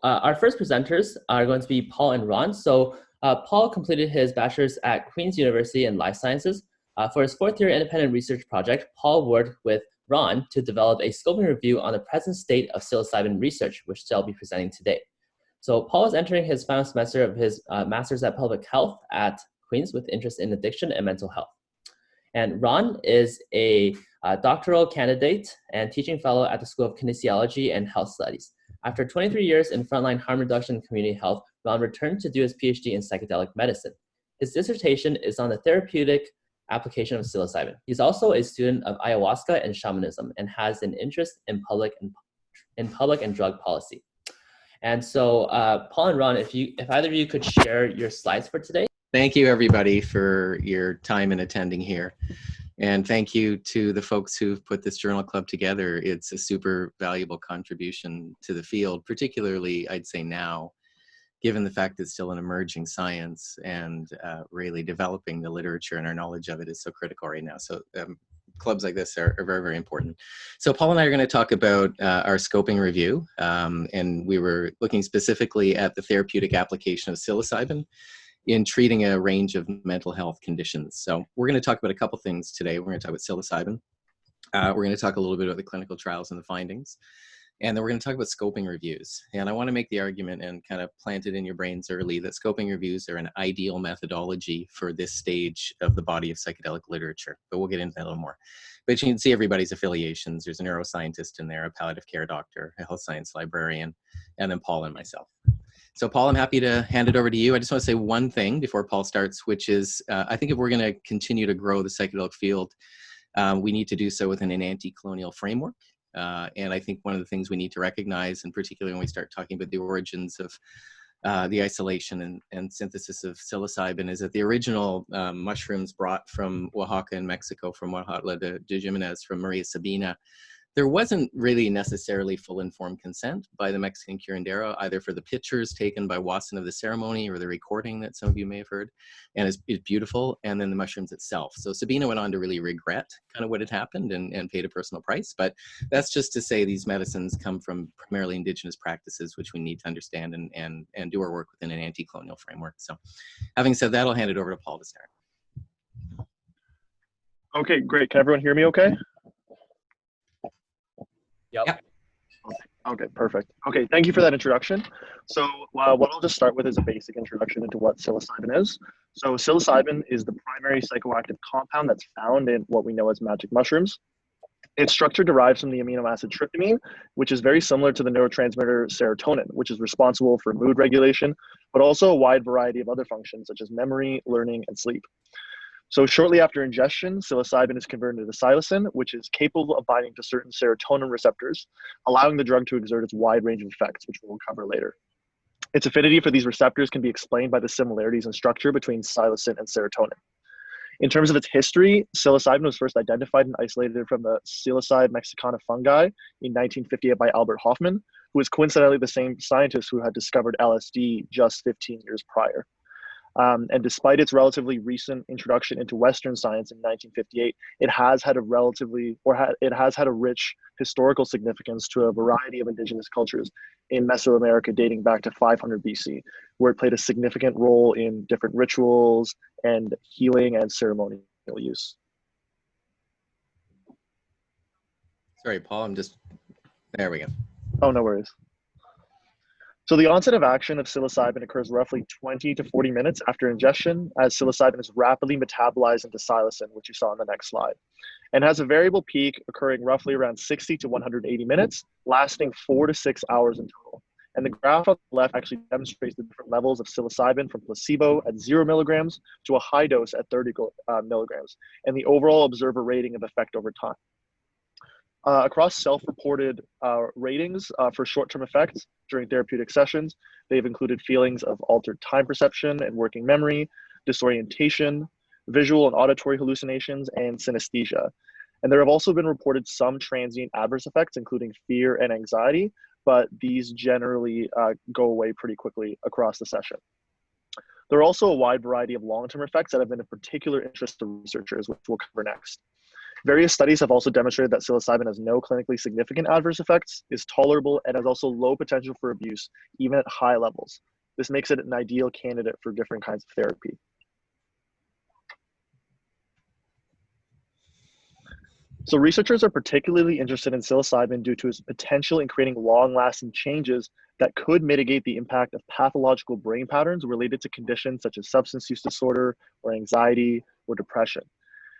our first presenters are going to be Paul and Ron. So Paul completed his bachelor's at Queen's University in Life Sciences. For his fourth year independent research project, Paul worked with Ron to develop a scoping review on the present state of psilocybin research, which they'll be presenting today. So Paul is entering his final semester of his master's at public health at Queen's with interest in addiction and mental health. And Ron is a doctoral candidate and teaching fellow at the School of Kinesiology and Health Studies. After 23 years in frontline harm reduction and community health, Ron returned to do his PhD in psychedelic medicine. His dissertation is on the therapeutic application of psilocybin. He's also a student of ayahuasca and shamanism and has an interest in public and drug policy. And so Paul and Ron, if either of you could share your slides for today. Thank you everybody for your time in attending here. And thank you to the folks who've put this journal club together. It's a super valuable contribution to the field, particularly I'd say now, given the fact it's still an emerging science and really developing the literature and our knowledge of it is so critical right now. So clubs like this are very, very important. So Paul and I are going to talk about our scoping review. And we were looking specifically at the therapeutic application of psilocybin in treating a range of mental health conditions. So we're going to talk about a couple things today. We're going to talk about psilocybin. We're going to talk a little bit about the clinical trials and the findings. And then we're going to talk about scoping reviews. And I want to make the argument and kind of plant it in your brains early that scoping reviews are an ideal methodology for this stage of the body of psychedelic literature. But we'll get into that a little more. But you can see everybody's affiliations. There's a neuroscientist in there, a palliative care doctor, a health science librarian, and then Paul and myself. So Paul, I'm happy to hand it over to you. I just want to say one thing before Paul starts, which is I think if we're going to continue to grow the psychedelic field, we need to do so within an anti-colonial framework. And I think one of the things we need to recognize, and particularly when we start talking about the origins of the isolation and synthesis of psilocybin, is that the original mushrooms brought from Oaxaca in Mexico, from Oaxaca de Jimenez, from Maria Sabina, there wasn't really necessarily full informed consent by the Mexican curandero, either for the pictures taken by Watson of the ceremony or the recording that some of you may have heard, and it's beautiful, and then the mushrooms itself. So Sabina went on to really regret kind of what had happened and paid a personal price, but that's just to say these medicines come from primarily indigenous practices, which we need to understand and do our work within an anti-colonial framework. So having said that, I'll hand it over to Paul to start. Okay, great. Can everyone hear me okay? Yep. Okay, perfect. Okay, thank you for that introduction. So what I'll just start with is a basic introduction into what psilocybin is. So psilocybin is the primary psychoactive compound that's found in what we know as magic mushrooms. Its structure derives from the amino acid tryptamine, which is very similar to the neurotransmitter serotonin, which is responsible for mood regulation, but also a wide variety of other functions such as memory, learning, and sleep. So shortly after ingestion, psilocybin is converted into psilocin, which is capable of binding to certain serotonin receptors, allowing the drug to exert its wide range of effects, which we'll cover later. Its affinity for these receptors can be explained by the similarities in structure between psilocin and serotonin. In terms of its history, psilocybin was first identified and isolated from the Psilocybe mexicana fungi in 1958 by Albert Hofmann, who was coincidentally the same scientist who had discovered LSD just 15 years prior. And despite its relatively recent introduction into Western science in 1958, it has had a rich historical significance to a variety of indigenous cultures in Mesoamerica dating back to 500 BC, where it played a significant role in different rituals and healing and ceremonial use. Sorry, Paul, there we go. Oh, no worries. So the onset of action of psilocybin occurs roughly 20 to 40 minutes after ingestion, as psilocybin is rapidly metabolized into psilocin, which you saw on the next slide, and has a variable peak occurring roughly around 60 to 180 minutes, lasting 4 to 6 hours in total. And the graph on the left actually demonstrates the different levels of psilocybin from placebo at 0 milligrams to a high dose at 30 milligrams, and the overall observer rating of effect over time. Across self-reported ratings for short-term effects during therapeutic sessions, they've included feelings of altered time perception and working memory, disorientation, visual and auditory hallucinations, and synesthesia. And there have also been reported some transient adverse effects, including fear and anxiety, but these generally go away pretty quickly across the session. There are also a wide variety of long-term effects that have been of particular interest to researchers, which we'll cover next. Various studies have also demonstrated that psilocybin has no clinically significant adverse effects, is tolerable, and has also low potential for abuse, even at high levels. This makes it an ideal candidate for different kinds of therapy. So researchers are particularly interested in psilocybin due to its potential in creating long-lasting changes that could mitigate the impact of pathological brain patterns related to conditions such as substance use disorder or anxiety or depression.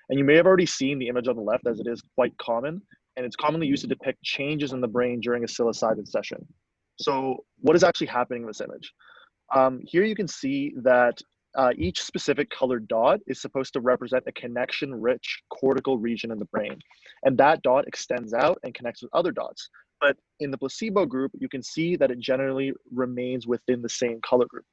And you may have already seen the image on the left, as it is quite common, and it's commonly used to depict changes in the brain during a psilocybin session. So what is actually happening in this image? Here you can see that each specific colored dot is supposed to represent a connection-rich cortical region in the brain. And that dot extends out and connects with other dots. But in the placebo group, you can see that it generally remains within the same color group.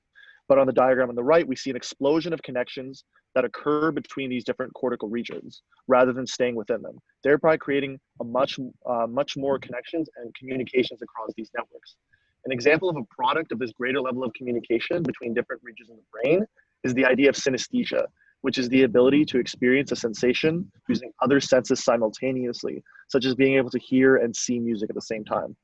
But on the diagram on the right, we see an explosion of connections that occur between these different cortical regions rather than staying within them, thereby creating a much more connections and communications across these networks. An example of a product of this greater level of communication between different regions in the brain is the idea of synesthesia, which is the ability to experience a sensation using other senses simultaneously, such as being able to hear and see music at the same time.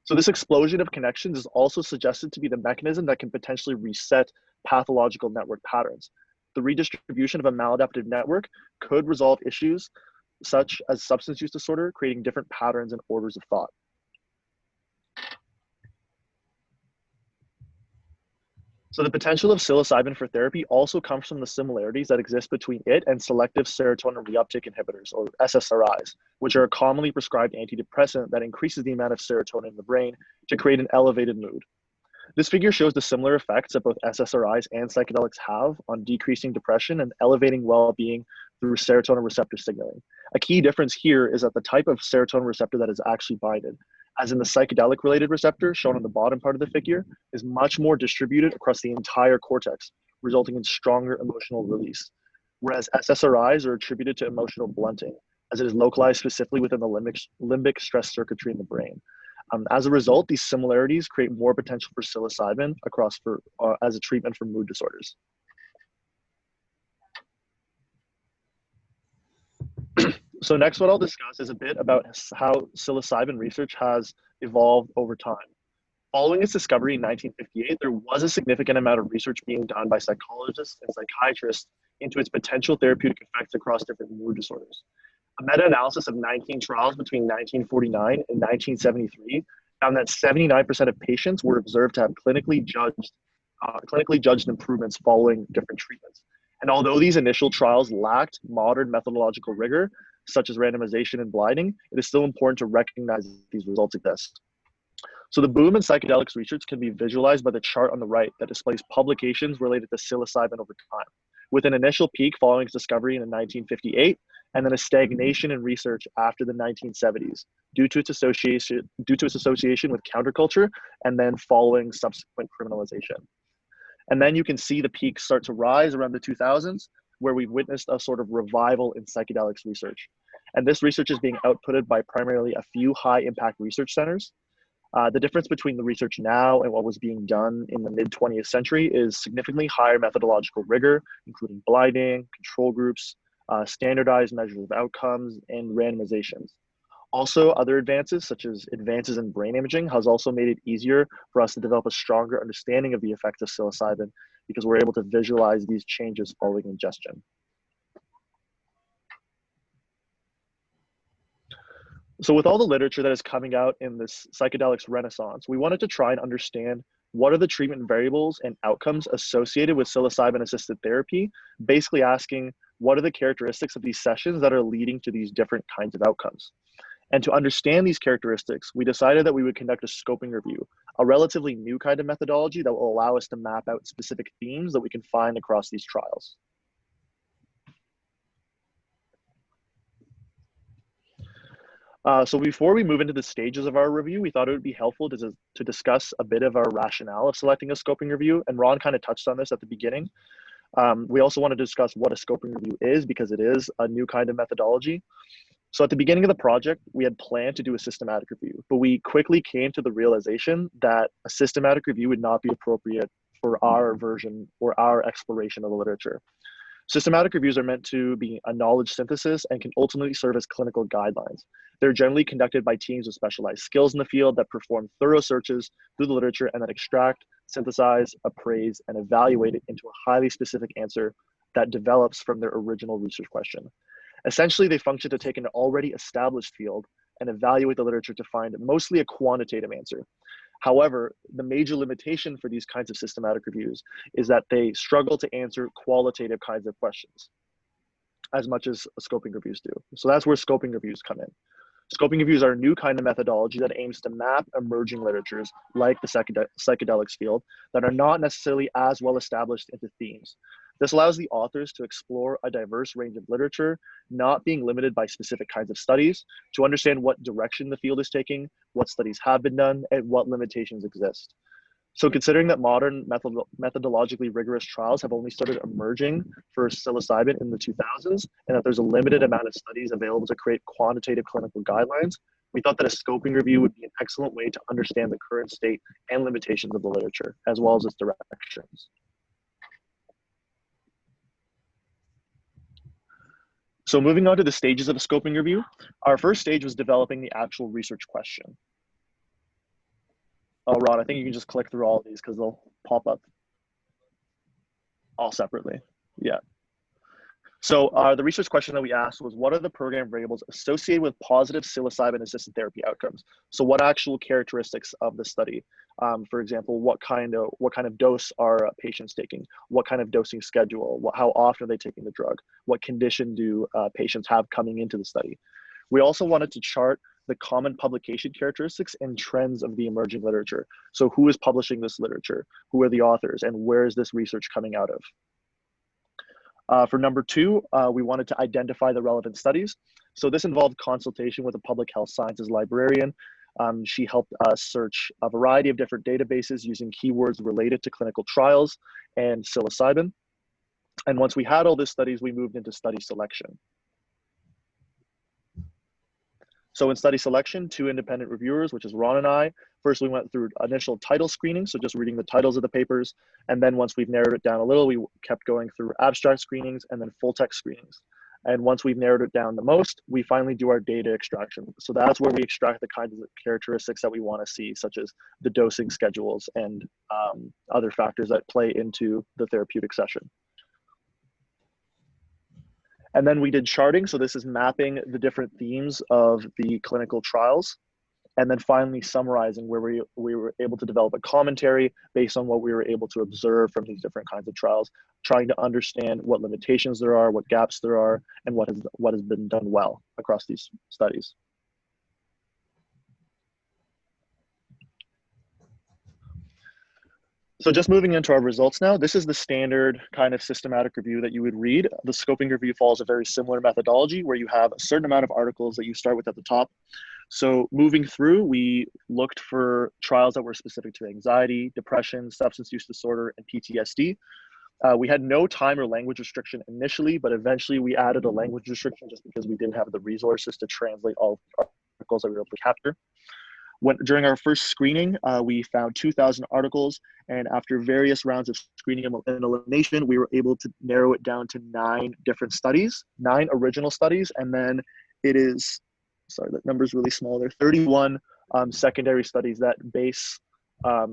So this explosion of connections is also suggested to be the mechanism that can potentially reset pathological network patterns. The redistribution of a maladaptive network could resolve issues such as substance use disorder, creating different patterns and orders of thought. So the potential of psilocybin for therapy also comes from the similarities that exist between it and selective serotonin reuptake inhibitors, or SSRIs, which are a commonly prescribed antidepressant that increases the amount of serotonin in the brain to create an elevated mood. This figure shows the similar effects that both SSRIs and psychedelics have on decreasing depression and elevating well-being through serotonin receptor signaling. A key difference here is that the type of serotonin receptor that is actually binded, as in the psychedelic-related receptor, shown on the bottom part of the figure, is much more distributed across the entire cortex, resulting in stronger emotional release. Whereas SSRIs are attributed to emotional blunting, as it is localized specifically within the limbic stress circuitry in the brain. As a result, these similarities create more potential for psilocybin as a treatment for mood disorders. So next, what I'll discuss is a bit about how psilocybin research has evolved over time. Following its discovery in 1958, there was a significant amount of research being done by psychologists and psychiatrists into its potential therapeutic effects across different mood disorders. A meta-analysis of 19 trials between 1949 and 1973 found that 79% of patients were observed to have clinically judged improvements following different treatments. And although these initial trials lacked modern methodological rigor, such as randomization and blinding, it is still important to recognize these results exist. So the boom in psychedelics research can be visualized by the chart on the right that displays publications related to psilocybin over time, with an initial peak following its discovery in 1958, and then a stagnation in research after the 1970s due to its association with counterculture and then following subsequent criminalization. And then you can see the peaks start to rise around the 2000s, where we've witnessed a sort of revival in psychedelics research. And this research is being outputted by primarily a few high impact research centers. The difference between the research now and what was being done in the mid 20th century is significantly higher methodological rigor, including blinding, control groups, standardized measures of outcomes, and randomizations. Also, other advances, such as advances in brain imaging, has also made it easier for us to develop a stronger understanding of the effects of psilocybin because we're able to visualize these changes following ingestion. So with all the literature that is coming out in this psychedelics renaissance, we wanted to try and understand what are the treatment variables and outcomes associated with psilocybin-assisted therapy, basically asking what are the characteristics of these sessions that are leading to these different kinds of outcomes. And to understand these characteristics, we decided that we would conduct a scoping review, a relatively new kind of methodology that will allow us to map out specific themes that we can find across these trials. So before we move into the stages of our review, we thought it would be helpful to discuss a bit of our rationale of selecting a scoping review. And Ron kind of touched on this at the beginning. We also want to discuss what a scoping review is because it is a new kind of methodology. So at the beginning of the project, we had planned to do a systematic review, but we quickly came to the realization that a systematic review would not be appropriate for our version or our exploration of the literature. Systematic reviews are meant to be a knowledge synthesis and can ultimately serve as clinical guidelines. They're generally conducted by teams with specialized skills in the field that perform thorough searches through the literature and then extract, synthesize, appraise, and evaluate it into a highly specific answer that develops from their original research question. Essentially, they function to take an already established field and evaluate the literature to find mostly a quantitative answer. However, the major limitation for these kinds of systematic reviews is that they struggle to answer qualitative kinds of questions as much as scoping reviews do. So that's where scoping reviews come in. Scoping reviews are a new kind of methodology that aims to map emerging literatures like the psychedelics field that are not necessarily as well established into themes. This allows the authors to explore a diverse range of literature, not being limited by specific kinds of studies, to understand what direction the field is taking, what studies have been done, and what limitations exist. So considering that modern methodologically rigorous trials have only started emerging for psilocybin in the 2000s, and that there's a limited amount of studies available to create quantitative clinical guidelines, we thought that a scoping review would be an excellent way to understand the current state and limitations of the literature, as well as its directions. So moving on to the stages of a scoping review, our first stage was developing the actual research question. Oh, Rod, I think you can just click through all of these because they'll pop up all separately. Yeah. So the research question that we asked was, what are the program variables associated with positive psilocybin-assisted therapy outcomes? So what actual characteristics of the study? For example, what kind of dose are patients taking? What kind of dosing schedule? How often are they taking the drug? What condition do patients have coming into the study? We also wanted to chart the common publication characteristics and trends of the emerging literature. So who is publishing this literature? Who are the authors? And where is this research coming out of? For number two, we wanted to identify the relevant studies. So this involved consultation with a public health sciences librarian. She helped us search a variety of different databases using keywords related to clinical trials and psilocybin. And once we had all these studies, we moved into study selection. So in study selection, two independent reviewers, which is Ron and I, first we went through initial title screening, so just reading the titles of the papers. And then once we've narrowed it down a little, we kept going through abstract screenings and then full text screenings. And once we've narrowed it down the most, we finally do our data extraction. So that's where we extract the kinds of characteristics that we want to see, such as the dosing schedules and other factors that play into the therapeutic session. And then we did charting. So this is mapping the different themes of the clinical trials. And then finally summarizing where we were able to develop a commentary based on what we were able to observe from these different kinds of trials, trying to understand what limitations there are, what gaps there are, and what has been done well across these studies. So just moving into our results now, this is the standard kind of systematic review that you would read. The scoping review follows a very similar methodology where you have a certain amount of articles that you start with at the top. So moving through, we looked for trials that were specific to anxiety, depression, substance use disorder, and PTSD. We had no time or language restriction initially, but eventually we added a language restriction just because we didn't have the resources to translate all the articles that we were able to capture. During our first screening, we found 2,000 articles, and after various rounds of screening and elimination, we were able to narrow it down to 9 different studies, 9 original studies, and then it is, sorry, that number is really small. There are 31 secondary studies that base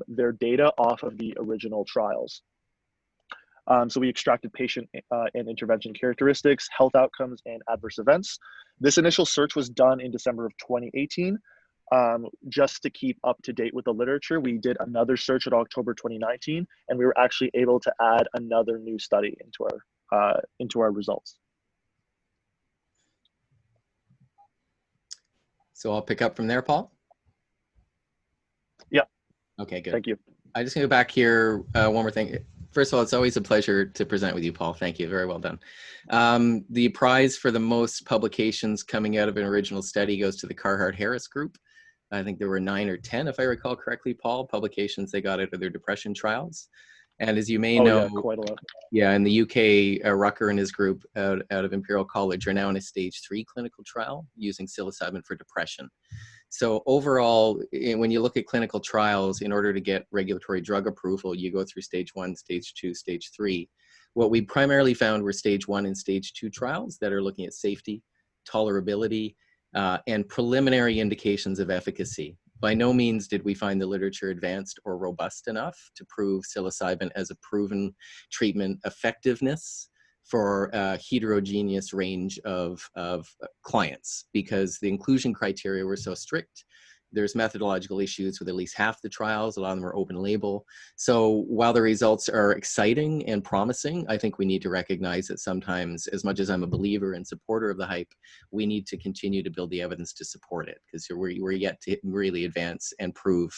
their data off of the original trials. So we extracted patient and intervention characteristics, health outcomes, and adverse events. This initial search was done in December of 2018. Just to keep up to date with the literature, we did another search in October 2019, and we were actually able to add another new study into our results. So I'll pick up from there, Paul? Yeah. Okay, good. Thank you. I just gonna go back here, one more thing. First of all, it's always a pleasure to present with you, Paul. Thank you, very well done. The prize for the most publications coming out of an original study goes to the Carhart-Harris group. I think there were 9 or 10, if I recall correctly, Paul, publications they got out of their depression trials. And as you may know, yeah, quite a lot. Yeah, in the UK, Rucker and his group out of Imperial College are now in a stage 3 clinical trial using psilocybin for depression. So overall, when you look at clinical trials, in order to get regulatory drug approval, you go through stage 1, stage 2, stage 3. What we primarily found were stage 1 and stage 2 trials that are looking at safety, tolerability, and preliminary indications of efficacy. By no means did we find the literature advanced or robust enough to prove psilocybin as a proven treatment effectiveness for a heterogeneous range of clients, because the inclusion criteria were so strict. There's methodological issues with at least half the trials. A lot of them are open label. So while the results are exciting and promising, I think we need to recognize that sometimes, as much as I'm a believer and supporter of the hype, we need to continue to build the evidence to support it, because we're yet to really advance and prove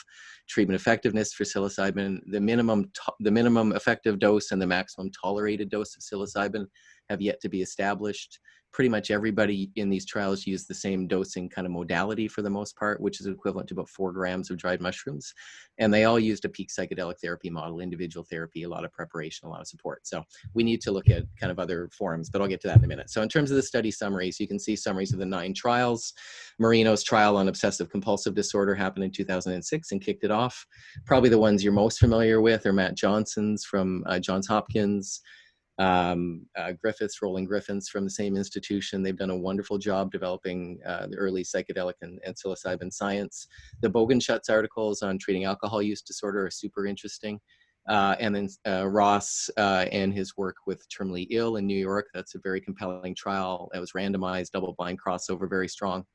treatment effectiveness for psilocybin. The minimum effective dose and the maximum tolerated dose of psilocybin have yet to be established. Pretty much everybody in these trials used the same dosing kind of modality for the most part, which is equivalent to about 4 grams of dried mushrooms. And they all used a peak psychedelic therapy model, individual therapy, a lot of preparation, a lot of support. So we need to look at kind of other forms, but I'll get to that in a minute. So in terms of the study summaries, you can see summaries of the 9 trials. Marino's trial on obsessive compulsive disorder happened in 2006 and kicked it off. Probably the ones you're most familiar with are Matt Johnson's from Johns Hopkins, Roland Griffin's from the same institution. They've done a wonderful job developing the early psychedelic and psilocybin science. The Bogenschutz articles on treating alcohol use disorder are super interesting. And then Ross and his work with terminally ill in New York, that's a very compelling trial. That was randomized, double-blind crossover, very strong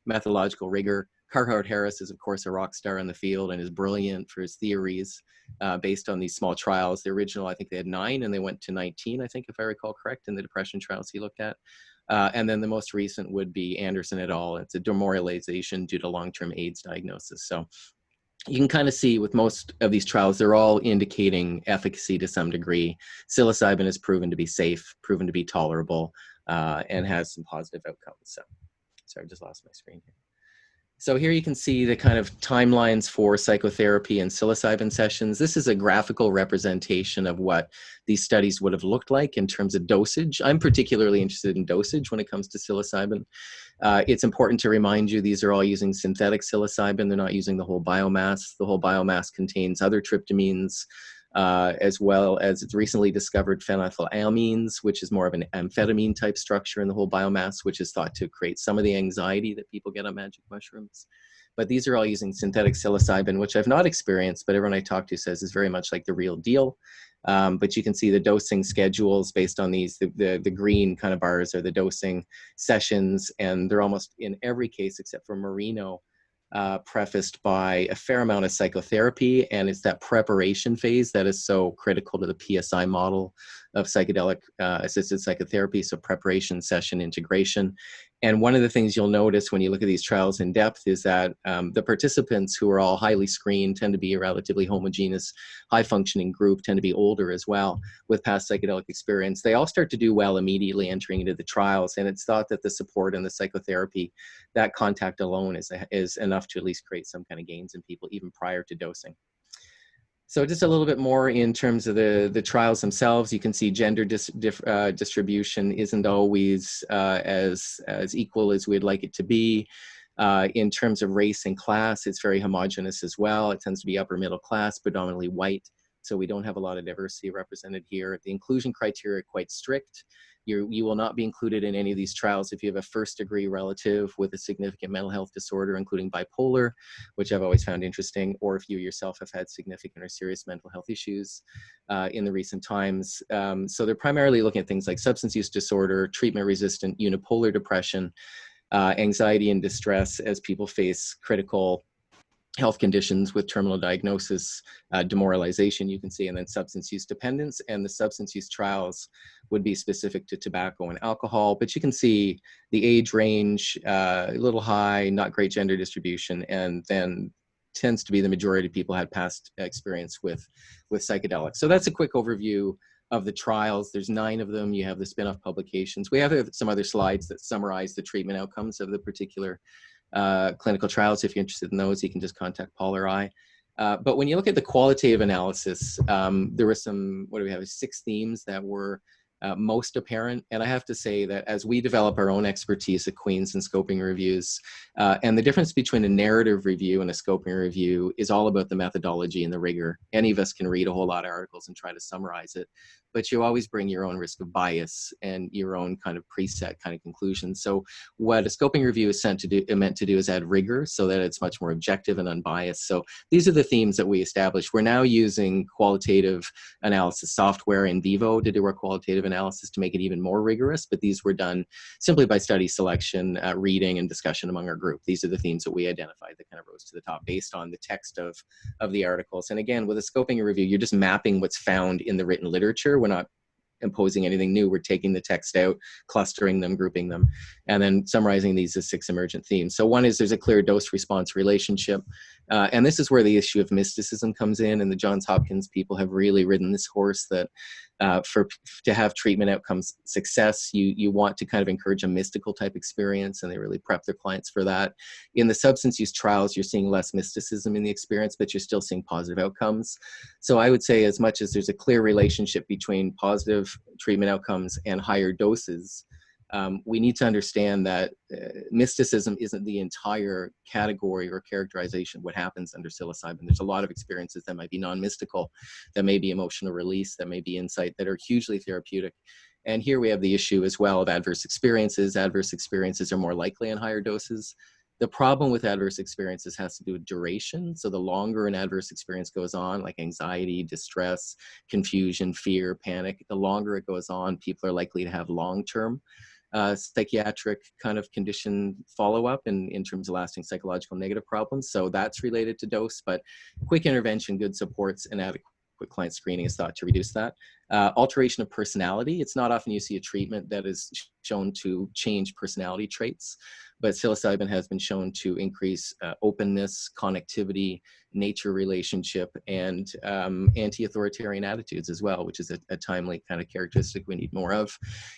methodological rigor. Carhart Harris is, of course, a rock star in the field and is brilliant for his theories based on these small trials. The original, I think they had 9, and they went to 19, I think, if I recall correct, in the depression trials he looked at. And then the most recent would be Anderson et al. It's a demoralization due to long-term AIDS diagnosis. So you can kind of see with most of these trials, they're all indicating efficacy to some degree. Psilocybin is proven to be safe, proven to be tolerable, and has some positive outcomes. So, sorry, I just lost my screen here. So here you can see the kind of timelines for psychotherapy and psilocybin sessions. This is a graphical representation of what these studies would have looked like in terms of dosage. I'm particularly interested in dosage when it comes to psilocybin. It's important to remind you, these are all using synthetic psilocybin. They're not using the whole biomass. The whole biomass contains other tryptamines, as well as its recently discovered phenylethylamines, which is more of an amphetamine type structure in the whole biomass, which is thought to create some of the anxiety that people get on magic mushrooms. But these are all using synthetic psilocybin, which I've not experienced, but everyone I talk to says is very much like the real deal. But you can see the dosing schedules based on these. The green kind of bars are the dosing sessions, and they're almost in every case except for Marino, prefaced by a fair amount of psychotherapy, and it's that preparation phase that is so critical to the PSI model of psychedelic assisted psychotherapy. So preparation, session, integration. And one of the things you'll notice when you look at these trials in depth is that the participants, who are all highly screened, tend to be a relatively homogeneous, high-functioning group, tend to be older as well with past psychedelic experience. They all start to do well immediately entering into the trials, and it's thought that the support and the psychotherapy, that contact alone is enough to at least create some kind of gains in people even prior to dosing. So just a little bit more in terms of the trials themselves. You can see gender distribution isn't always as equal as we'd like it to be. In terms of race and class, it's very homogeneous as well. It tends to be upper middle class, predominantly white. So we don't have a lot of diversity represented here. The inclusion criteria are quite strict. You will not be included in any of these trials if you have a first-degree relative with a significant mental health disorder, including bipolar, which I've always found interesting, or if you yourself have had significant or serious mental health issues in the recent times. So they're primarily looking at things like substance use disorder, treatment-resistant unipolar depression, anxiety and distress as people face critical health conditions with terminal diagnosis, demoralization, you can see, and then substance use dependence. And the substance use trials would be specific to tobacco and alcohol, but you can see the age range, a little high, not great gender distribution, and then tends to be the majority of people had past experience with psychedelics. So that's a quick overview of the trials. There's 9 of them. You have the spin-off publications. We have some other slides that summarize the treatment outcomes of the particular clinical trials. If you're interested in those, you can just contact Paul or I. But when you look at the qualitative analysis, there were some, 6 themes that were most apparent. And I have to say that as we develop our own expertise at Queen's in scoping reviews, and the difference between a narrative review and a scoping review is all about the methodology and the rigor. Any of us can read a whole lot of articles and try to summarize it. but you always bring your own risk of bias and your own kind of preset kind of conclusions. So what a scoping review is meant to do is add rigor so that it's much more objective and unbiased. So these are the themes that we established. We're now using qualitative analysis software in vivo to do our qualitative analysis to make it even more rigorous, but these were done simply by study selection, reading, and discussion among our group. These are the themes that we identified that kind of rose to the top based on the text of the articles. And again, with a scoping review, you're just mapping what's found in the written literature. We're not imposing anything new. We're taking the text out, clustering them, grouping them, and then summarizing these as 6 emergent themes. So one is there's a clear dose-response relationship. And this is where the issue of mysticism comes in. And the Johns Hopkins people have really ridden this horse that to have treatment outcomes success, you want to kind of encourage a mystical type experience, and they really prep their clients for that. In the substance use trials, you're seeing less mysticism in the experience, but you're still seeing positive outcomes. So I would say as much as there's a clear relationship between positive treatment outcomes and higher doses, we need to understand that mysticism isn't the entire category or characterization of what happens under psilocybin. There's a lot of experiences that might be non-mystical, that may be emotional release, that may be insight, that are hugely therapeutic. And here we have the issue as well of adverse experiences. Adverse experiences are more likely in higher doses. The problem with adverse experiences has to do with duration. So the longer an adverse experience goes on, like anxiety, distress, confusion, fear, panic, the longer it goes on, people are likely to have long-term psychiatric kind of condition follow-up in terms of lasting psychological negative problems. So that's related to dose, but quick intervention, good supports, and adequate client screening is thought to reduce that. Alteration of personality. It's not often you see a treatment that is shown to change personality traits, but psilocybin has been shown to increase openness, connectivity, nature relationship, and anti-authoritarian attitudes as well, which is a timely kind of characteristic we need more of.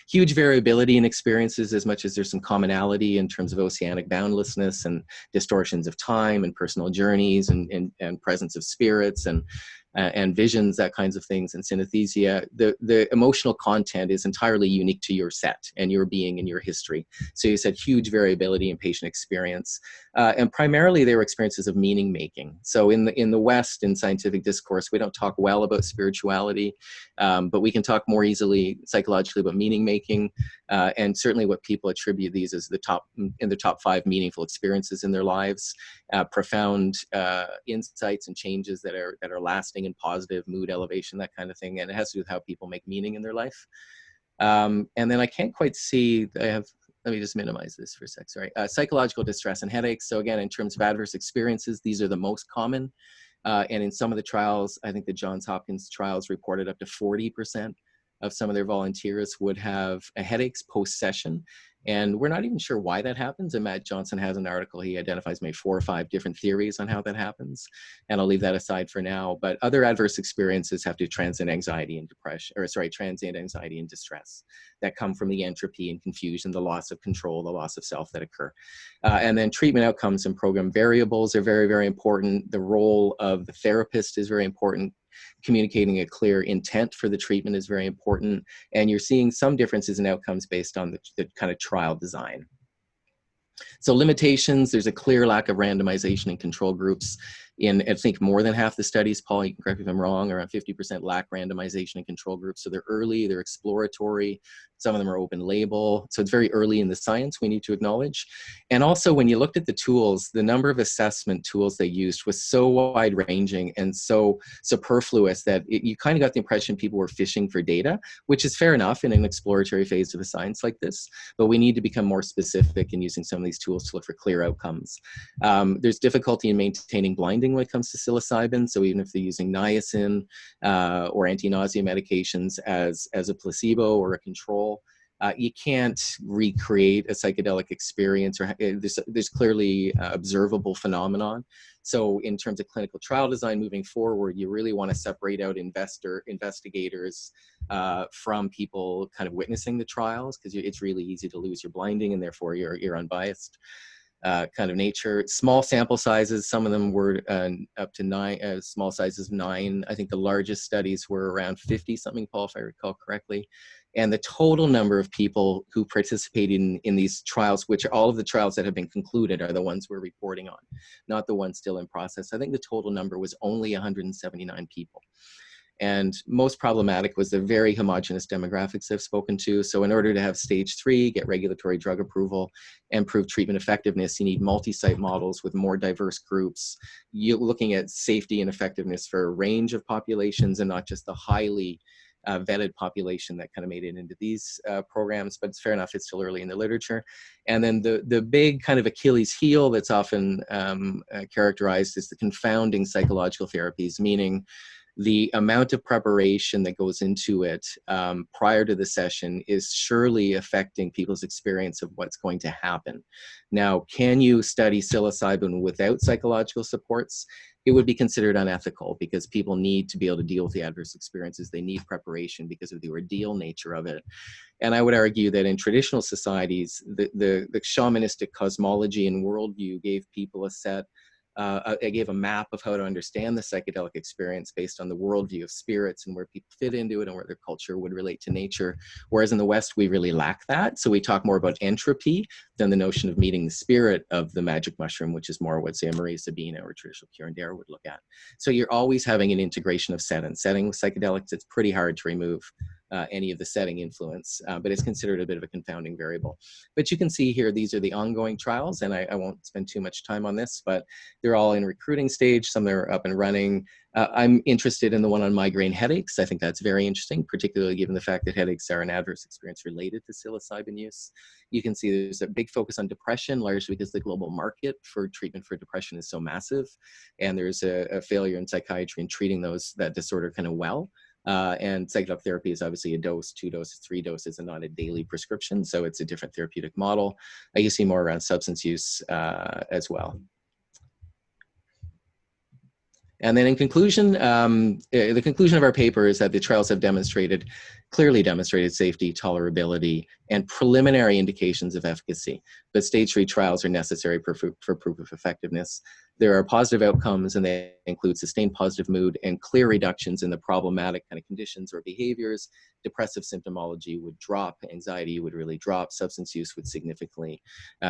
Huge variability in experiences, as much as there's some commonality in terms of oceanic boundlessness and distortions of time and personal journeys and presence of spirits and visions, that kinds of things, and synesthesia. The emotional content is entirely unique to your set and your being and your history. So you said huge variability in patient experience. And primarily they were experiences of meaning making. So in the West, in scientific discourse, we don't talk well about spirituality, but we can talk more easily psychologically about meaning making. And certainly what people attribute these as in the top 5 meaningful experiences in their lives, profound insights and changes that are lasting and positive, mood elevation, that kind of thing. And it has to do with how people make meaning in their life. And then I can't quite see, let me just minimize this for a sec, sorry. Psychological distress and headaches. So again, in terms of adverse experiences, these are the most common. And in some of the trials, I think the Johns Hopkins trials reported up to 40% of some of their volunteers would have headaches post-session. And we're not even sure why that happens. And Matt Johnson has an article, he identifies maybe 4 or 5 different theories on how that happens. And I'll leave that aside for now. But other adverse experiences have to transient anxiety and transient anxiety and distress that come from the entropy and confusion, the loss of control, the loss of self that occur. And then treatment outcomes and program variables are very, very important. The role of the therapist is very important. Communicating a clear intent for the treatment is very important. And you're seeing some differences in outcomes based on the kind of trial design. So limitations, there's a clear lack of randomization in control groups. In, I think, more than half the studies, Paul, you can correct me if I'm wrong, around 50% lack randomization in control groups. So they're early, they're exploratory, some of them are open label. So it's very early in the science, we need to acknowledge. And also when you looked at the tools, the number of assessment tools they used was so wide ranging and so superfluous that you kind of got the impression people were fishing for data, which is fair enough in an exploratory phase of a science like this, but we need to become more specific in using some of these tools to look for clear outcomes. There's difficulty in maintaining blinding when it comes to psilocybin. So even if they're using niacin or anti-nausea medications as a placebo or a control, you can't recreate a psychedelic experience, or there's clearly observable phenomenon. So in terms of clinical trial design moving forward, you really want to separate out investigators from people kind of witnessing the trials, because it's really easy to lose your blinding and therefore you're unbiased. Kind of nature. Small sample sizes, some of them were up to 9, small sizes 9. I think the largest studies were around 50 something, Paul, if I recall correctly. And the total number of people who participated in these trials, which are all of the trials that have been concluded, are the ones we're reporting on, not the ones still in process. I think the total number was only 179 people. And most problematic was the very homogenous demographics I've spoken to. So in order to have stage 3, get regulatory drug approval, and prove treatment effectiveness, you need multi-site models with more diverse groups. You're looking at safety and effectiveness for a range of populations and not just the highly vetted population that kind of made it into these programs, but it's fair enough, it's still early in the literature. And then the big kind of Achilles heel that's often characterized is the confounding psychological therapies, meaning the amount of preparation that goes into it prior to the session is surely affecting people's experience of what's going to happen. Now, can you study psilocybin without psychological supports? It would be considered unethical because people need to be able to deal with the adverse experiences. They need preparation because of the ordeal nature of it. And I would argue that in traditional societies, the shamanistic cosmology and worldview gave people a set it gave a map of how to understand the psychedelic experience based on the worldview of spirits and where people fit into it and where their culture would relate to nature. Whereas in the West, we really lack that. So we talk more about entropy than the notion of meeting the spirit of the magic mushroom, which is more what, say, a Maria Sabina or traditional curandera would look at. So you're always having an integration of set and setting with psychedelics. It's pretty hard to remove any of the setting influence, but it's considered a bit of a confounding variable. But you can see here, these are the ongoing trials, and I won't spend too much time on this, but they're all in recruiting stage. Some are up and running. I'm interested in the one on migraine headaches. I think that's very interesting, particularly given the fact that headaches are an adverse experience related to psilocybin use. You can see there's a big focus on depression, largely because the global market for treatment for depression is so massive, and there's a failure in psychiatry in treating that disorder kind of well. And psychedelic therapy is obviously a dose, 2 doses, 3 doses, and not a daily prescription. So it's a different therapeutic model. You see more around substance use as well. And then in conclusion, the conclusion of our paper is that the trials have clearly demonstrated safety, tolerability, and preliminary indications of efficacy. But stage 3 trials are necessary for proof of effectiveness. There are positive outcomes, and they include sustained positive mood and clear reductions in the problematic kind of conditions or behaviors. Depressive symptomology would drop, anxiety would really drop, substance use would significantly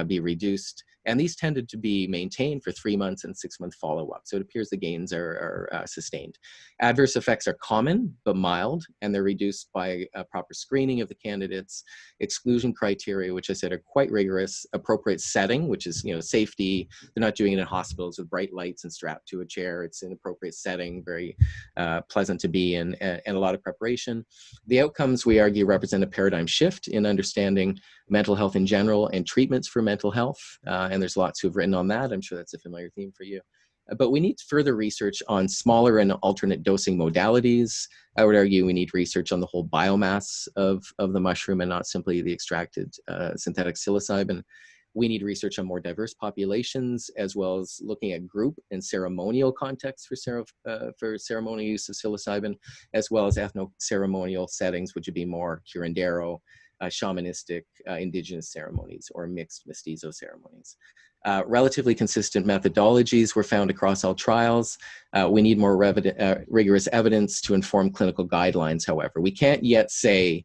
be reduced. And these tended to be maintained for 3 months and 6-month follow-up. So it appears the gains are sustained. Adverse effects are common, but mild, and they're reduced by proper screening of the candidates, exclusion criteria, which I said are quite rigorous, appropriate setting, which is, safety. They're not doing it in hospitals with bright lights and strapped to a chair. It's an appropriate setting, very pleasant to be in, and a lot of preparation. The outcomes, we argue, represent a paradigm shift in understanding mental health in general and treatments for mental health. And there's lots who've written on that. I'm sure that's a familiar theme for you. But we need further research on smaller and alternate dosing modalities. I would argue we need research on the whole biomass of the mushroom and not simply the extracted synthetic psilocybin. We need research on more diverse populations, as well as looking at group and ceremonial contexts for ceremonial use of psilocybin, as well as ethno-ceremonial settings, which would be more curandero, shamanistic, indigenous ceremonies, or mixed mestizo ceremonies. Relatively consistent methodologies were found across all trials. We need more rigorous evidence to inform clinical guidelines, however. We can't yet say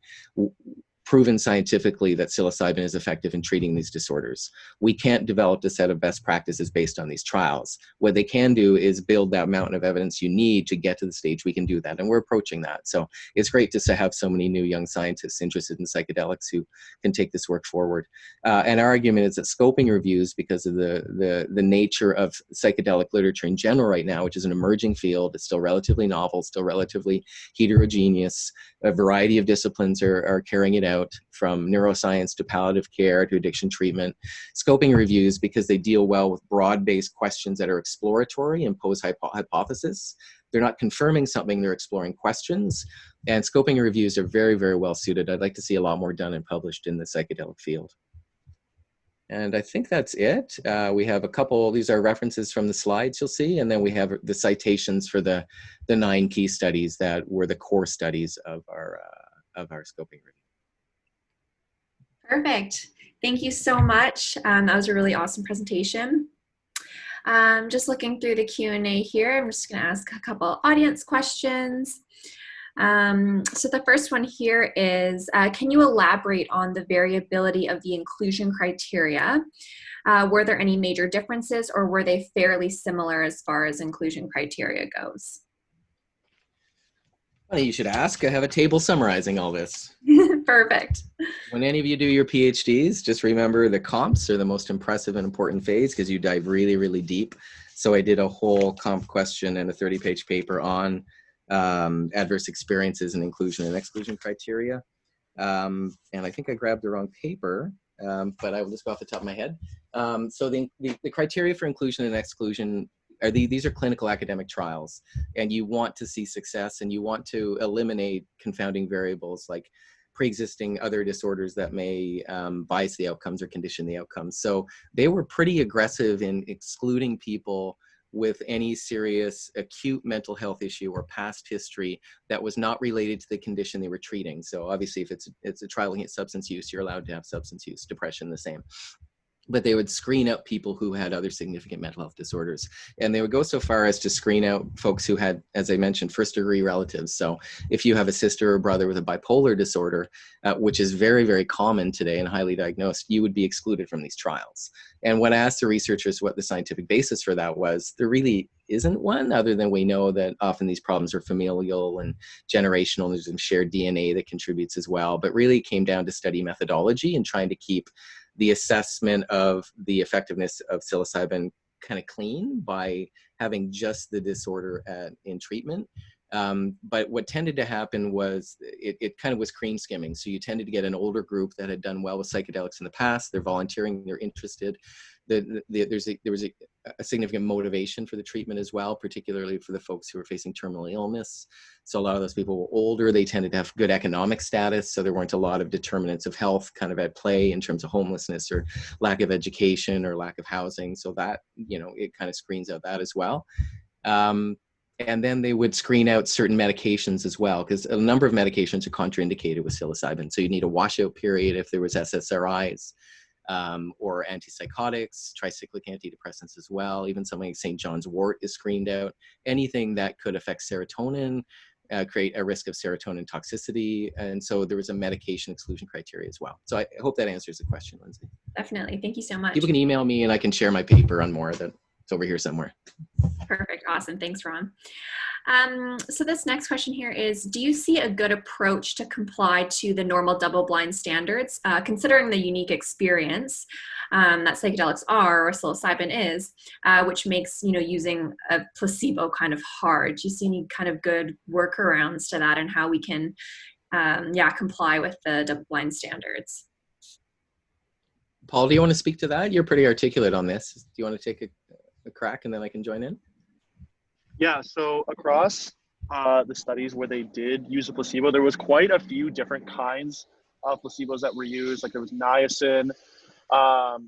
proven scientifically that psilocybin is effective in treating these disorders. We can't develop a set of best practices based on these trials. What they can do is build that mountain of evidence you need to get to the stage we can do that, and we're approaching that. So it's great to have so many new young scientists interested in psychedelics who can take this work forward. And our argument is that scoping reviews, because of the nature of psychedelic literature in general right now, which is an emerging field, it's still relatively novel, still relatively heterogeneous. A variety of disciplines are carrying it out, from neuroscience to palliative care to addiction treatment. Scoping reviews, because they deal well with broad-based questions that are exploratory and pose hypothesis. They're not confirming something, they're exploring questions. And scoping reviews are very, very well suited. I'd like to see a lot more done and published in the psychedelic field. And I think that's it. We have a couple, these are references from the slides you'll see, and then we have the citations for the 9 key studies that were the core studies of our scoping review. Perfect. Thank you so much. That was a really awesome presentation. Just looking through the Q&A here, I'm just going to ask a couple audience questions. So the first one here is, can you elaborate on the variability of the inclusion criteria? Were there any major differences, or were they fairly similar as far as inclusion criteria goes? Funny you should ask. I have a table summarizing all this. Perfect. When any of you do your PhDs, just remember the comps are the most impressive and important phase because you dive really, really deep. So I did a whole comp question and a 30-page paper on adverse experiences and inclusion and exclusion criteria. And I think I grabbed the wrong paper, but I will just go off the top of my head. So the criteria for inclusion and exclusion are these are clinical academic trials, and you want to see success and you want to eliminate confounding variables like pre-existing other disorders that may bias the outcomes or condition the outcomes. So they were pretty aggressive in excluding people with any serious acute mental health issue or past history that was not related to the condition they were treating. So obviously if it's a trial looking at substance use, you're allowed to have substance use, depression the same. But they would screen out people who had other significant mental health disorders. And they would go so far as to screen out folks who had, as I mentioned, first degree relatives. So if you have a sister or brother with a bipolar disorder, which is very, very common today and highly diagnosed, you would be excluded from these trials. And when I asked the researchers what the scientific basis for that was, there really isn't one, other than we know that often these problems are familial and generational. There's some shared DNA that contributes as well. But really it came down to study methodology and trying to keep the assessment of the effectiveness of psilocybin kind of clean by having just the disorder in treatment. But what tended to happen was it kind of was cream skimming. So you tended to get an older group that had done well with psychedelics in the past. They're volunteering, they're interested. There was a significant motivation for the treatment as well, particularly for the folks who were facing terminal illness. So a lot of those people were older. They tended to have good economic status. So there weren't a lot of determinants of health kind of at play in terms of homelessness or lack of education or lack of housing. So that, it kind of screens out that as well. And then they would screen out certain medications as well, because a number of medications are contraindicated with psilocybin. So you need a washout period if there was SSRIs. Or antipsychotics, tricyclic antidepressants as well. Even something like St. John's wort is screened out. Anything that could affect serotonin, create a risk of serotonin toxicity. And so there was a medication exclusion criteria as well. So I hope that answers the question, Lindsay. Definitely. Thank you so much. People can email me and I can share my paper on more of it. It's over here somewhere. Perfect. Awesome. Thanks, Ron. So this next question here is, do you see a good approach to comply to the normal double-blind standards, considering the unique experience that psychedelics are, or psilocybin is, which makes, using a placebo kind of hard? Do you see any kind of good workarounds to that and how we can, comply with the double-blind standards? Paul, do you want to speak to that? You're pretty articulate on this. Do you want to take a crack and then I can join in? Yeah, so across the studies where they did use a placebo, there was quite a few different kinds of placebos that were used. Like there was niacin,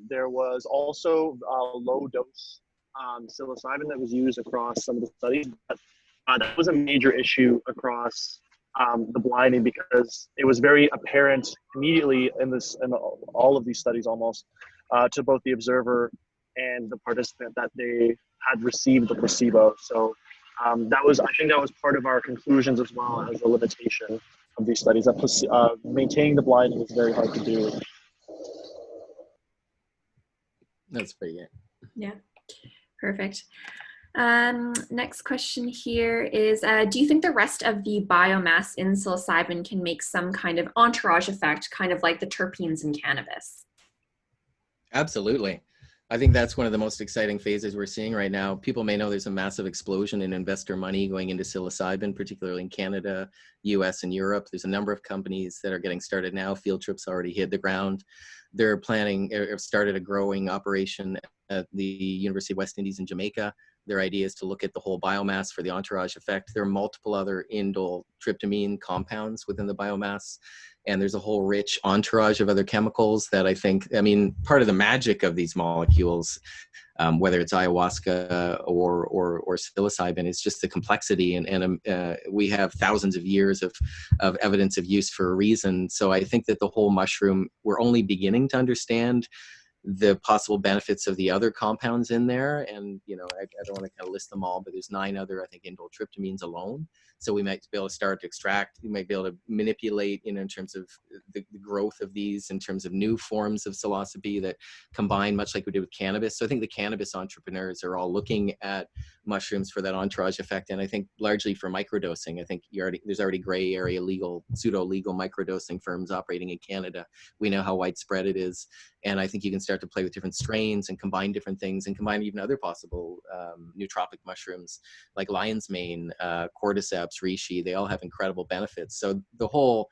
there was also low dose psilocybin that was used across some of the studies. But that was a major issue across the blinding, because it was very apparent immediately in all of these studies almost to both the observer and the participant that they had received the placebo. So I think that was part of our conclusions as well as a limitation of these studies, that maintaining the blinding is very hard to do. That's pretty good. Yeah, perfect. Next question here is, do you think the rest of the biomass in psilocybin can make some kind of entourage effect, kind of like the terpenes in cannabis? Absolutely. I think that's one of the most exciting phases we're seeing right now. People may know there's a massive explosion in investor money going into psilocybin, particularly in Canada, US, and Europe. There's a number of companies that are getting started now. Field trips already hit the ground. They're planning, or started a growing operation at the University of West Indies in Jamaica. Their idea is to look at the whole biomass for the entourage effect. There are multiple other indole tryptamine compounds within the biomass, and there's a whole rich entourage of other chemicals that part of the magic of these molecules, whether it's ayahuasca or psilocybin, is just the complexity, and we have thousands of years of evidence of use for a reason. So I think that the whole mushroom, we're only beginning to understand the possible benefits of the other compounds in there. And, you know, I don't want to kind of list them all, but there's 9 other, I think, indole alone. So we might be able to start to extract, we might be able to manipulate, you know, in terms of the growth of these, in terms of new forms of psilocybin that combine, much like we did with cannabis. So I think the cannabis entrepreneurs are all looking at mushrooms for that entourage effect. And I think largely for microdosing, I think there's already gray area legal, pseudo-legal microdosing firms operating in Canada. We know how widespread it is. And I think you can start to play with different strains and combine different things and combine even other possible nootropic mushrooms like lion's mane, cordyceps, reishi. They all have incredible benefits. So the whole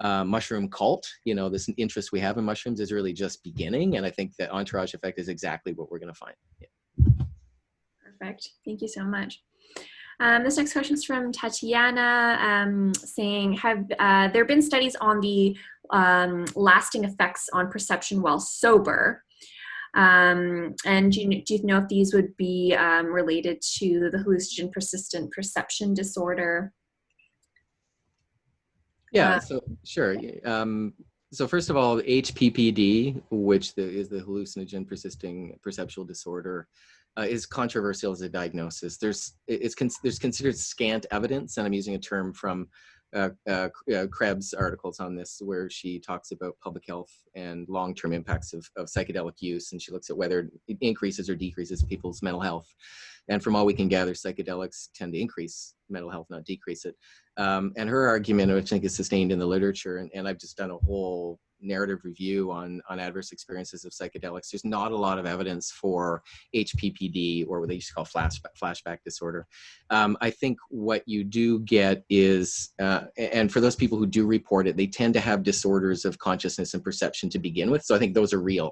mushroom cult, you know, this interest we have in mushrooms is really just beginning. And I think that entourage effect is exactly what we're going to find. Yeah. Perfect. Thank you so much. This next question is from Tatiana, saying, have there been studies on the lasting effects on perception while sober? And do you know if these would be related to the hallucinogen persistent perception disorder? Yeah, so sure. So first of all, HPPD, which is the hallucinogen persisting perceptual disorder, is controversial as a diagnosis. There's considered scant evidence, and I'm using a term from Krebs' articles on this, where she talks about public health and long-term impacts of psychedelic use, and she looks at whether it increases or decreases people's mental health. And from all we can gather, psychedelics tend to increase mental health, not decrease it. And her argument, which I think is sustained in the literature, and I've just done a whole narrative review on adverse experiences of psychedelics. There's not a lot of evidence for HPPD, or what they used to call flashback disorder. I think what you do get is, and for those people who do report it, they tend to have disorders of consciousness and perception to begin with. So I think those are real.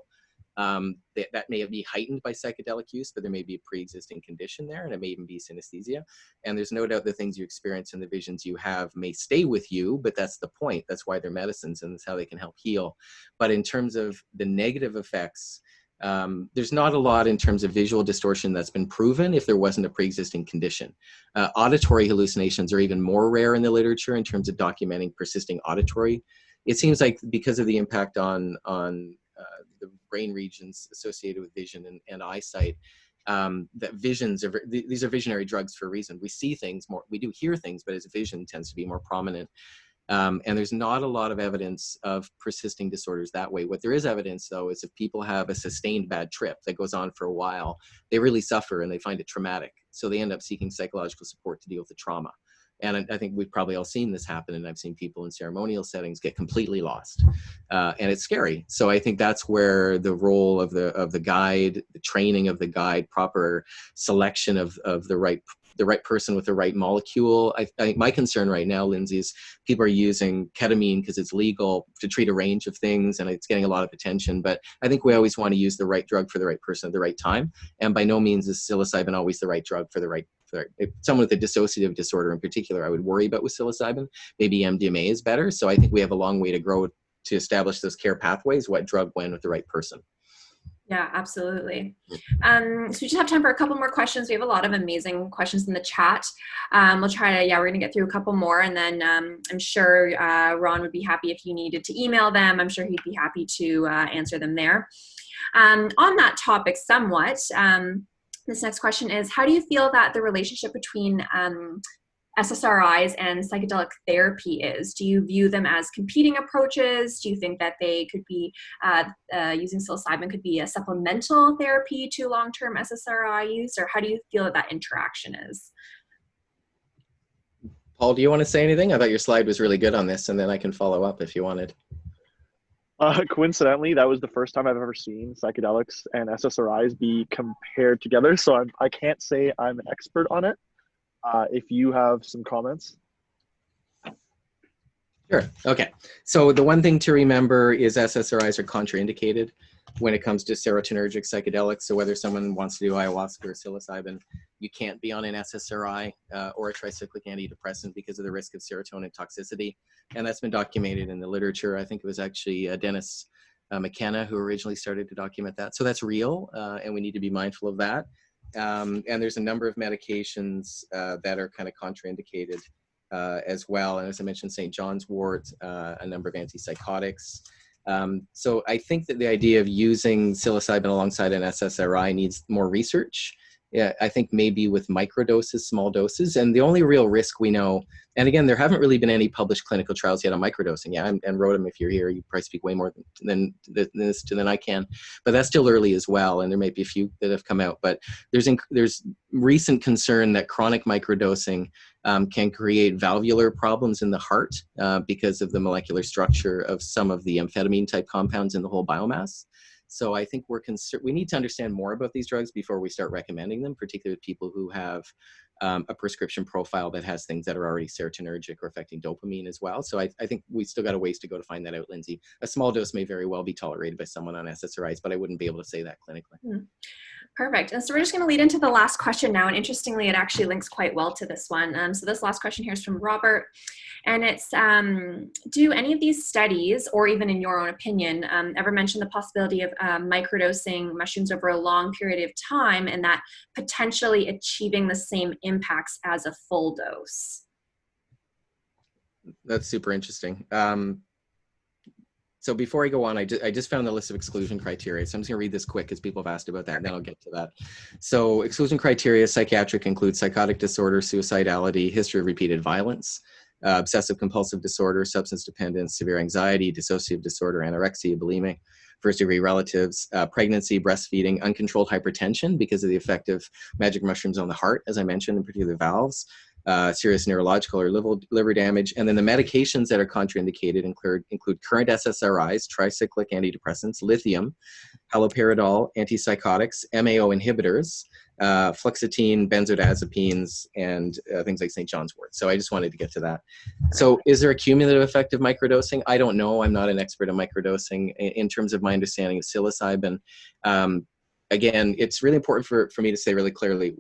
That may be heightened by psychedelic use, but there may be a pre-existing condition there, and it may even be synesthesia. And there's no doubt the things you experience and the visions you have may stay with you, but that's the point. That's why they're medicines, and that's how they can help heal. But in terms of the negative effects, there's not a lot in terms of visual distortion that's been proven if there wasn't a pre-existing condition. Auditory hallucinations are even more rare in the literature in terms of documenting persisting auditory. It seems like because of the impact on the brain regions associated with vision and eyesight, that visions are, these are visionary drugs for a reason. We see things more, we do hear things, but as vision tends to be more prominent. And there's not a lot of evidence of persisting disorders that way. What there is evidence, though, is if people have a sustained bad trip that goes on for a while, they really suffer and they find it traumatic. So they end up seeking psychological support to deal with the trauma. And I think we've probably all seen this happen, and I've seen people in ceremonial settings get completely lost, and it's scary. So I think that's where the role of the guide, the training of the guide, proper selection of the right person with the right molecule. I think my concern right now, Lindsay, is people are using ketamine because it's legal to treat a range of things, and it's getting a lot of attention. But I think we always want to use the right drug for the right person at the right time. And by no means is psilocybin always the right drug for the right. If someone with a dissociative disorder in particular, I would worry about with psilocybin. Maybe MDMA is better. So I think we have a long way to grow to establish those care pathways, what drug when with the right person. Yeah, absolutely. So we just have time for a couple more questions. We have a lot of amazing questions in the chat. We'll try to, we're going to get through a couple more, and then I'm sure Ron would be happy if you needed to email them. I'm sure he'd be happy to answer them there. On that topic somewhat, this next question is, how do you feel that the relationship between SSRIs and psychedelic therapy is? Do you view them as competing approaches? Do you think that they could be, using psilocybin could be a supplemental therapy to long-term SSRI use? Or how do you feel that that interaction is? Paul, do you want to say anything? I thought your slide was really good on this, and then I can follow up if you wanted. Coincidentally, that was the first time I've ever seen psychedelics and SSRIs be compared together. So I can't say I'm an expert on it. If you have some comments. Sure. Okay. So the one thing to remember is SSRIs are contraindicated when it comes to serotonergic psychedelics. So whether someone wants to do ayahuasca or psilocybin, you can't be on an SSRI or a tricyclic antidepressant because of the risk of serotonin toxicity. And that's been documented in the literature. I think it was actually Dennis McKenna who originally started to document that. So that's real, and we need to be mindful of that. And there's a number of medications that are kind of contraindicated as well. And as I mentioned, St. John's wort, a number of antipsychotics. So I think that the idea of using psilocybin alongside an SSRI needs more research. Yeah, I think maybe with microdoses, small doses, and the only real risk we know, and again, there haven't really been any published clinical trials yet on microdosing. Yeah, and Rodham, if you're here, you probably speak way more than I can, but that's still early as well, and there might be a few that have come out. But there's recent concern that chronic microdosing can create valvular problems in the heart because of the molecular structure of some of the amphetamine type compounds in the whole biomass. So I think we need to understand more about these drugs before we start recommending them, particularly with people who have a prescription profile that has things that are already serotonergic or affecting dopamine as well. So I think we still got a ways to go to find that out, Lindsay. A small dose may very well be tolerated by someone on SSRIs, but I wouldn't be able to say that clinically. Perfect. And so we're just going to lead into the last question now. And interestingly, it actually links quite well to this one. So this last question here is from Robert. And it's, do any of these studies, or even in your own opinion, ever mention the possibility of microdosing mushrooms over a long period of time and that potentially achieving the same impacts as a full dose? That's super interesting. So before I go on, I just found the list of exclusion criteria. So I'm just gonna read this quick because people have asked about that, and then I'll get to that. So exclusion criteria, psychiatric include psychotic disorder, suicidality, history of repeated violence, obsessive compulsive disorder, substance dependence, severe anxiety, dissociative disorder, anorexia, bulimia, first degree relatives, pregnancy, breastfeeding, uncontrolled hypertension because of the effect of magic mushrooms on the heart, as I mentioned, in particular the valves, serious neurological or liver damage. And then the medications that are contraindicated include current SSRIs, tricyclic antidepressants, lithium, haloperidol, antipsychotics, MAO inhibitors, fluoxetine, benzodiazepines, and things like St. John's wort. So I just wanted to get to that. So is there a cumulative effect of microdosing? I don't know. I'm not an expert on microdosing. In terms of my understanding of psilocybin, again, it's really important for me to say really clearly,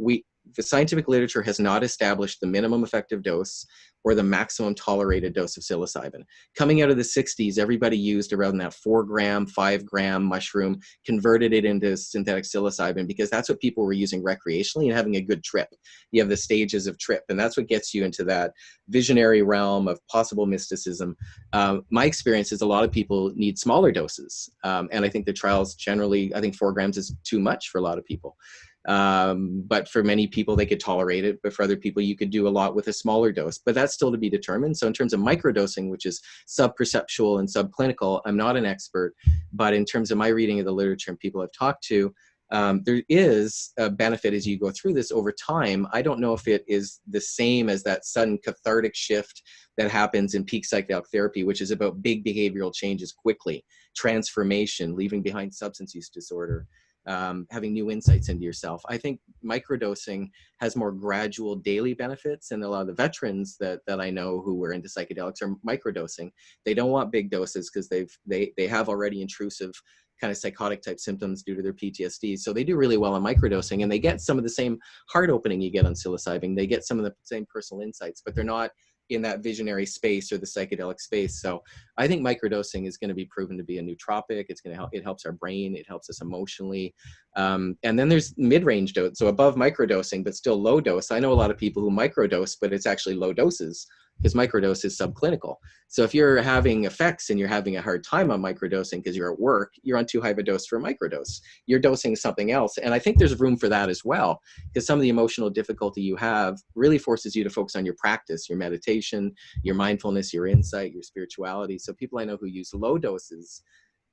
the scientific literature has not established the minimum effective dose or the maximum tolerated dose of psilocybin. Coming out of the 60s, everybody used around that 4 gram, 5 gram mushroom, converted it into synthetic psilocybin because that's what people were using recreationally and having a good trip. You have the stages of trip, and that's what gets you into that visionary realm of possible mysticism. My experience is a lot of people need smaller doses. And I think the trials generally, I think 4 grams is too much for a lot of people. But for many people, they could tolerate it. But for other people, you could do a lot with a smaller dose. But that's still to be determined. So in terms of microdosing, which is subperceptual and subclinical, I'm not an expert. But in terms of my reading of the literature and people I've talked to, there is a benefit as you go through this over time. I don't know if it is the same as that sudden cathartic shift that happens in peak psychedelic therapy, which is about big behavioral changes quickly, transformation, leaving behind substance use disorder, having new insights into yourself. I think microdosing has more gradual daily benefits, and a lot of the veterans that I know who were into psychedelics are microdosing. They don't want big doses because they have already intrusive kind of psychotic type symptoms due to their PTSD. So they do really well on microdosing, and they get some of the same heart opening you get on psilocybin. They get some of the same personal insights, but they're not in that visionary space or the psychedelic space. So I think microdosing is going to be proven to be a nootropic. It's going to help. It helps our brain. It helps us emotionally. And then there's mid-range dose, so above microdosing, but still low dose. I know a lot of people who microdose, but it's actually low doses because microdose is subclinical. So if you're having effects and you're having a hard time on microdosing because you're at work, you're on too high of a dose for a microdose. You're dosing something else. And I think there's room for that as well, because some of the emotional difficulty you have really forces you to focus on your practice, your meditation, your mindfulness, your insight, your spirituality. So people I know who use low doses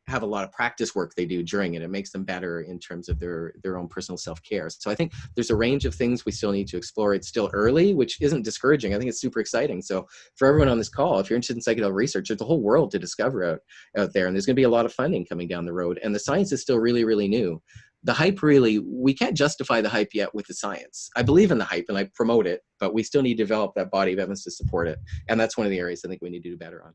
have a lot of practice work they do during it. It makes them better in terms of their own personal self-care. So I think there's a range of things we still need to explore. It's still early, which isn't discouraging. I think it's super exciting. So for everyone on this call, if you're interested in psychedelic research, there's a whole world to discover out there. And there's going to be a lot of funding coming down the road. And the science is still really, really new. The hype really, we can't justify the hype yet with the science. I believe in the hype and I promote it, but we still need to develop that body of evidence to support it. And that's one of the areas I think we need to do better on.